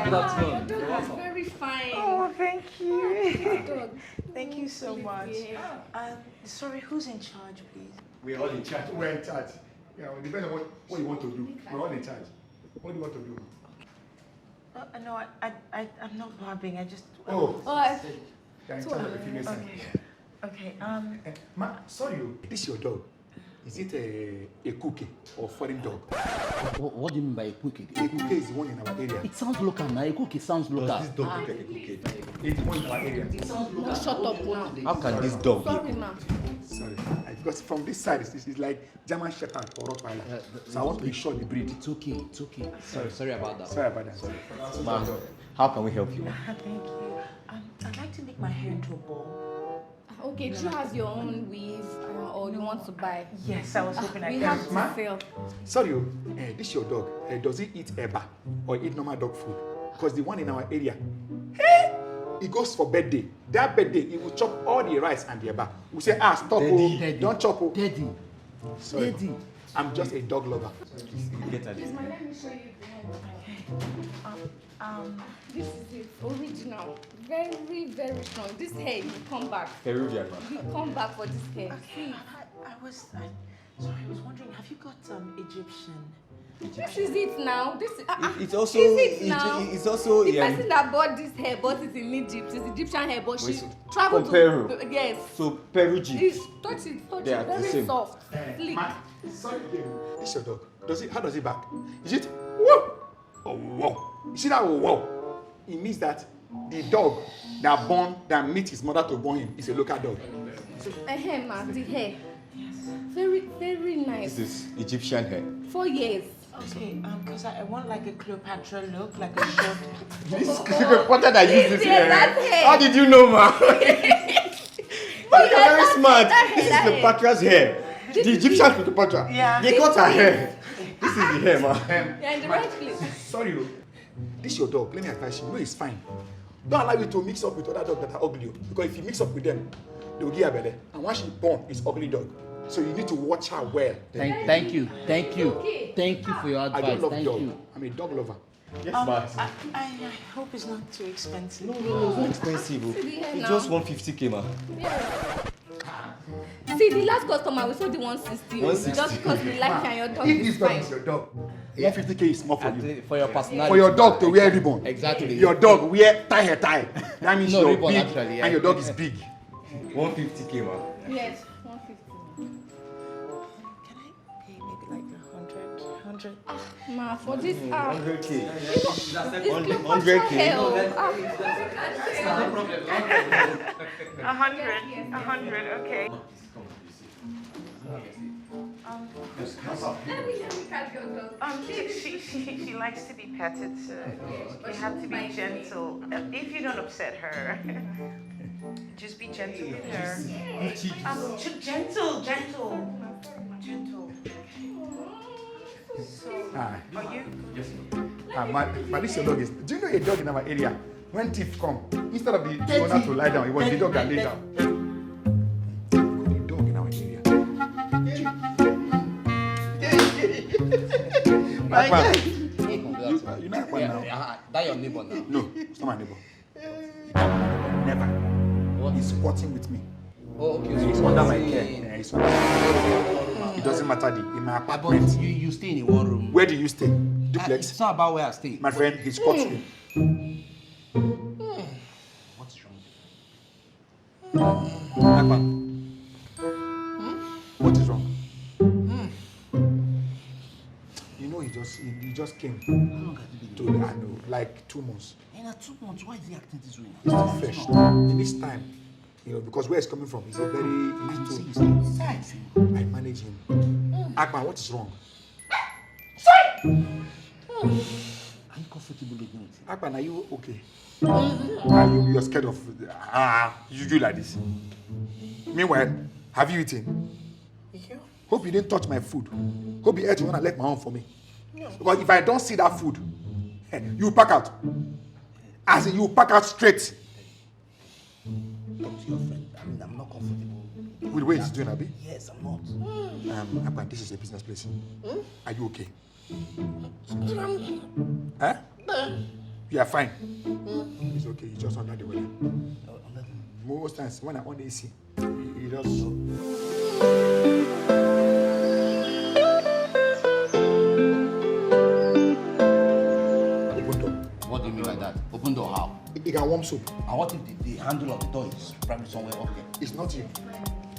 Good afternoon. Your dog is very fine. Oh, thank you. Dog. Thank you so much. Sorry, who's in charge, please? We're all in charge. We're in charge. Yeah, it depends on what you want to do. We're all in charge. What do you want to do? No, I'm not barbing. I just. You're in charge of the female side. Okay. Sorry, this is your dog. Is it a cookie or foreign dog? What do you mean by a cookie? A cookie is the one in our area. It sounds local now. A cookie sounds local. Does this dog look like a cookie? It's the one in our area. No, shut up now. How can this dog be? Sorry, ma. Sorry. Because from this side, it's like German Shepherd or Rottweiler. So I want to be sure the breed. It's okay. It's okay. Sorry about that. Sorry about that. Ma, how can we help you? Thank you. I'd like to make my hair into a ball. Okay, Drew has your own weave or you want to buy? Yes, I was hoping I We could. have to sell. Sorry, this is your dog. Does it eat eba or eat normal dog food? Because the one in our area, he goes for birthday. That birthday, he will chop all the rice and the eba. We say, stop, Daddy. don't chop. Daddy. Sorry, Daddy. I'm just a dog lover. Get out of here. Let me show you this is it, original. Very, very strong. This hair, you come back. Peruvian. You come back for this hair. See? I was wondering, have you got Egyptian? This is it now. This is, It's also. is it now? It's also. The person that bought this hair bought it in Egypt. It's Egyptian hair, but she traveled from Peru. to Yes. So Peruvian. It's touch it, They are the very same. soft. Sleek. Sorry, this is your dog. How does it bark? Is it whoa? Oh, whoa. You see that whoa? It means that the dog that meets his mother to born him is a local dog. Ma, the hair. Yes. Very, very nice. This is Egyptian hair. 4 years. Okay, because I want like a Cleopatra look, like a short. This Cleopatra that used this hair. That hair. How did you know, ma? You're very smart. that This is hair. Cleopatra's hair. The Egyptian Cleopatra. Yeah. They cut her hair. This is the hair, ma. You're in the right place. Sorry, this is your dog. Let me advise you. No, it's fine. Don't allow it to mix up with other dogs that are ugly. Because if you mix up with them, they will give her belly. And once she's born, it's ugly dog. So you need to watch her well. Thank you for your advice. I don't love Thank dog. you. I'm a dog lover. Yes, ma. I hope it's not too expensive. No, it's not expensive. It's just 150k, ma. Yeah. See, the last customer, we sold the 160. 160. Just because we like and your dog If is this dog fine. is your dog, 150k is small for you. For your personality. For your dog to wear ribbon. Exactly. Your dog wear tie. That means No, you're ribbon big actually, yeah. and your dog is big. 150k, ma. Yes, 150. Can I pay maybe like 100? Ma, for this, 100k. it's 100K. hair. No, No problem. 100, okay. Let me catch your dog. She likes to be petted, so you have to be gentle. If you don't upset her, just be gentle with her. Gentle. So, are you? But this your dog is. Do you know a dog in our area? When thief come, instead of the owner to lie down, it was the dog that lay down. The dog in our area. You know Akpan now? That your neighbor now. No, it's not my neighbor. Never. What? He's squatting with me. Oh, okay. He's under my care. Yeah, he's under my care. It doesn't matter in my But apartment. you stay in one room. Where do you stay? It's Duplex. not about where I stay. My friend, he squats me. What's wrong? Akpan. What is wrong? You know, he just came How long has it been? to, I know, like 2 months. In 2 months, why is he acting this way? He's still fresh. In this time, because where he's coming from, he's a very, he needs to, I manage him. Akpan, what is wrong? Are you comfortable living with him? Akpan, are you okay? You're scared of, you do like this. Meanwhile, have you eaten? You? Hope you didn't touch my food. Hope you ate when I left my home for me. No. Because if I don't see that food, you pack out. As in, you pack out straight. Talk to your friend. I mean, I'm not comfortable. With the way he's doing, Abi? Yes, I'm not. Akpan, this is a business place. Are you okay? Huh? You are fine. It's okay. It's just under the weather. Most times when I'm on AC, it just. Open door. What do you mean by that? Open door how? It can warm soap. And what if the handle of the door is probably somewhere up there? It's not you.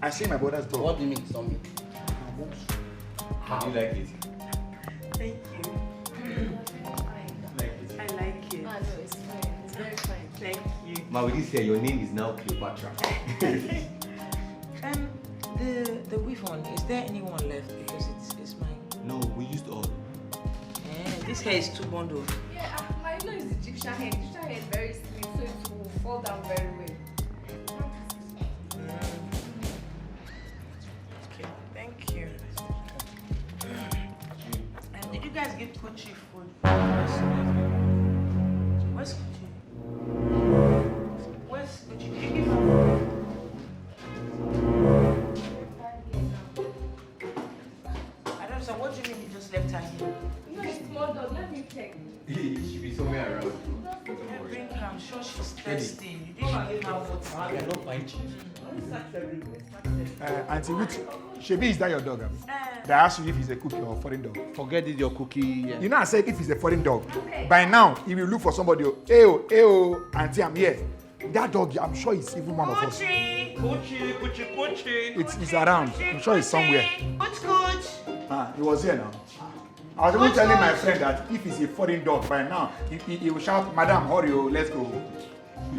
I see my brother's door. What do you mean it's not me? How do you like it? Thank you. I like it. Ah, no, it's fine. It's very fine. Thank you. Ma, with this here, your name is now Cleopatra. The weave one, is there anyone left? Because it's mine. No, we used all. This hair is too bundled. Yeah, my nose is Egyptian hair. Egyptian hair is very slim, so it will fall down very well. Okay, thank you. And did you guys give Kuchi food? Where's Kuchi? Where's Kuchi? Did you give her food? I don't understand. What do you mean you just left her here? No, it's small dog. Let me check. He should be somewhere around. Yeah, bring her. I'm sure she's thirsty. You didn't give her water. I cannot find cheese. Auntie Ruth, Shebi, is that your dog? They asked you if he's a cookie or a foreign dog. Forget it, your cookie. Yeah. You know I said if he's a foreign dog. By now, he will look for somebody. Hey, auntie, I'm here. That dog, I'm sure it's even one of us. Kuchi. It's around. I'm sure it's somewhere. Kuch. He was here now. I was even telling my friend that if he's a foreign dog by now, he will shout, Madam, hurry, let's go.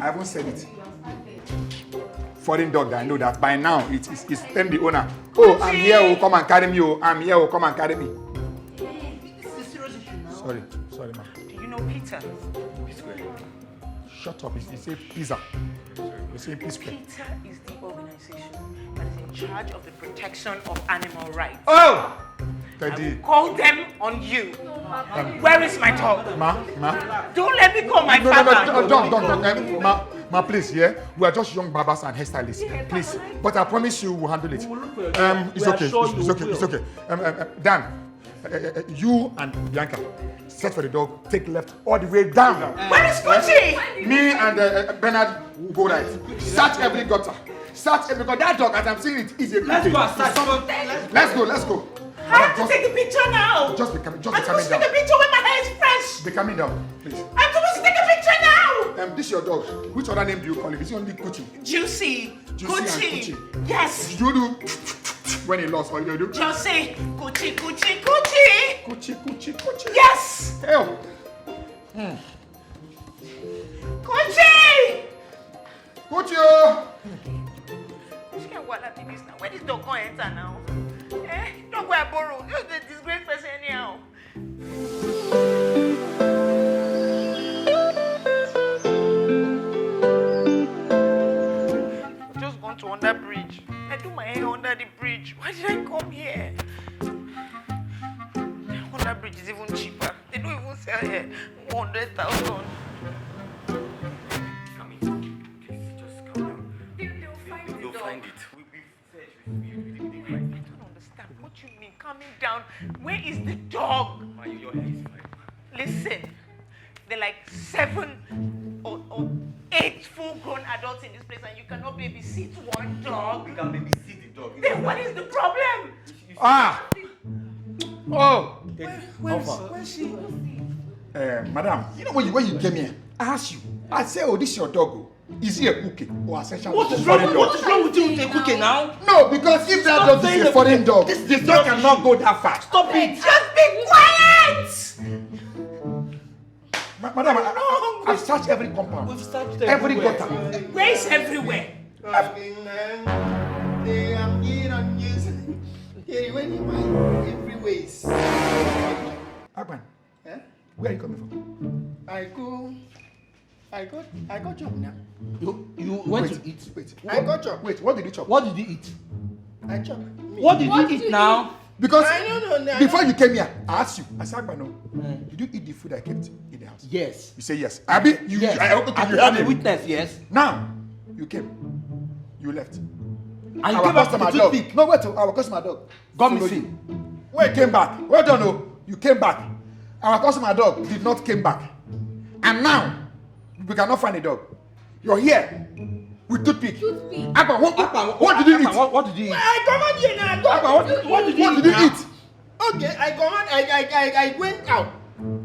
I haven't said it. Foreign dog, I know that by now it's telling the owner, oh, I'm here, oh, come and carry me, oh, I'm here, oh, come and carry me. Sorry, ma'am. Do you know Peter? Shut up, it's a pizza. You're saying peace square. Peter is the organization that is in charge of the protection of animal rights. Oh! I will Teddy. call them on you. Where is my dog? Ma. Don't let me call my father. No, don't. Ma, please, yeah? We are just young barbers and hairstylists. Please. But I promise you we'll handle it. It's okay. It's okay. Dan, you and Bianca, search for the dog, take left all the way down. Where is Kuchi? Me and Bernard will go right. Search every gutter. Search every gutter. That dog, as I'm seeing it, is a Let's go and search. Let's go. I have to take the picture now. Just be coming I'm down. supposed to take a picture when my hair is fresh. Be coming down, please. I'm supposed to take a picture now. This is your dog. Which other name do you call it? Is it only Kuchi? Juicy. And Kuchi. Yes. You do when he lost, or you do? Just say Kuchi. Kuchi. Yes. Hell. Kuchi. Kuchi. She can't walk like this now. Where this dog going to enter now? Don't go and borrow. This is the disgrace person anyhow. I've just gone to under bridge. I do my hair under the bridge. Why did I come here? Under bridge is even cheaper. They don't even sell here 100,000. Come in. Just calm down. You'll find it. We search. We I don't understand what you mean. Calming down. Where is the dog? your hair is fine. Listen, there are like 7 or 8 full-grown adults in this place, and you cannot babysit one dog. We can babysit the dog. Then what is the problem? Oh. Where's she? Madam, you know when you came here, I asked you. I said, oh, this is your dog. Is he a cookie or essential? What is wrong with you with a cookie now? No, because if that dog is a foreign dog, this dog cannot go that far. Stop it! Just be quiet! Madam, I've searched every compound. We've searched Every everywhere. gutter. Where is everywhere? Agban, where are you coming from? I got job now. You went to eat. Wait. I got job. Wait, what did you chop? What did you eat? I chop. What did you eat now? Because No. before you came here, I asked you. I said, Agban, no. Did you eat the food I kept in the house? Yes. You say yes. Abi, you Yes. okay, you I'm had a it. witness, yes. Now, you came. You left. And you Our came back to customer the dog. toothpick. No, wait, our customer dog. Got followed missing. you. Wait, came back. Well done, no. You came back. Our customer dog did not came back. And now, we cannot find the dog. You're here with toothpick. Toothpick. Akpan, what did you eat? What did you eat? I come out here now. What did you eat? Eat? Okay, I come out. I went out.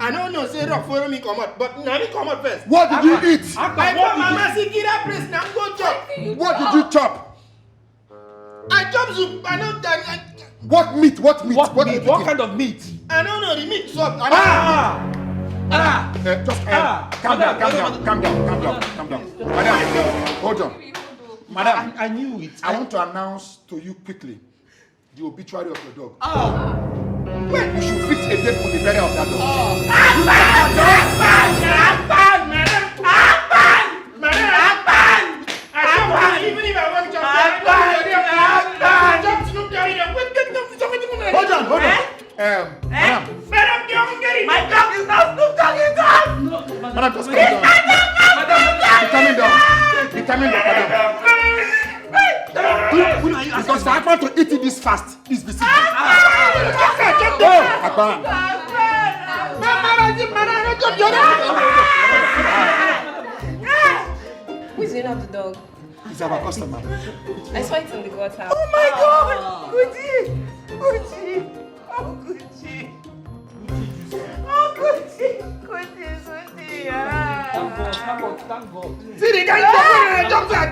I don't know, say rock follow me come out, but now me come out first. What did you eat? I come Mama Sikira place now go chop. What did you chop? I chop soup. I don't. What meat? What meat? What did meat? you What eat? kind of meat? I don't know the meat soft. Calm down. Madam, hold on. Madam, I knew it. I want to announce to you quickly the obituary of your dog. Well, you should fix a date for the burial of that dog. Even if I want to chop, Hold on. Madam, My dog is not Snoop Doggy dog! madam, just calm down. Be coming down, madam. Because I want to eat it this fast. Please be seated. Akpan. Who is the owner of the dog? It's our customer. I saw it in the gutter. Oh my God! Gucci! Oh, Gucci! Thank God. See the guy jump there.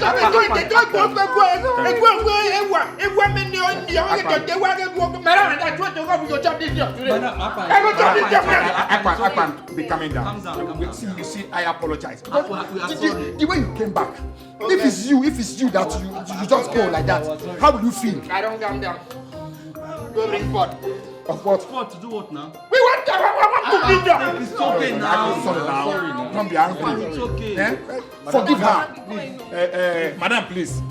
Akpan, be coming down. Calm down. You see, I apologize. We are sorry. The way you came back, if it's you that you just go like that, how will you feel? I don't calm down. Go report. Of what? What to do what now? We want to eat them. It's okay now. Sorry now. Don't be angry. It's okay. Forgive her. Madam, please.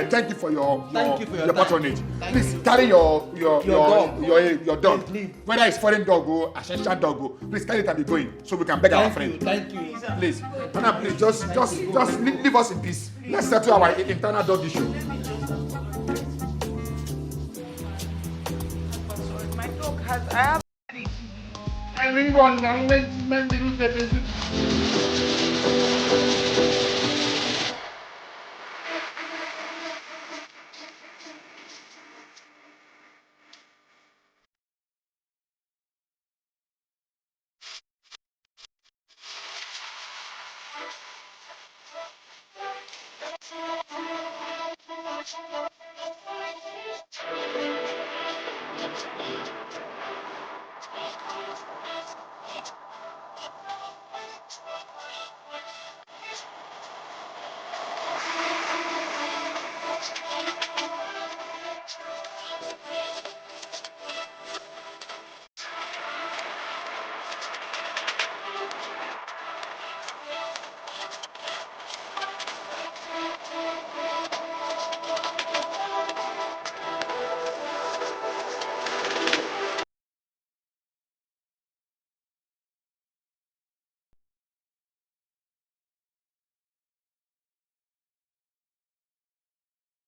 Thank you for your patronage. Please carry your dog. Whether it's foreign dog or Ashanti dog, please carry it and be going so we can beg our friend. Thank you. Please, madam, please just leave us in peace. Let's settle our internal dog issue. My dog has. I have. Everyone,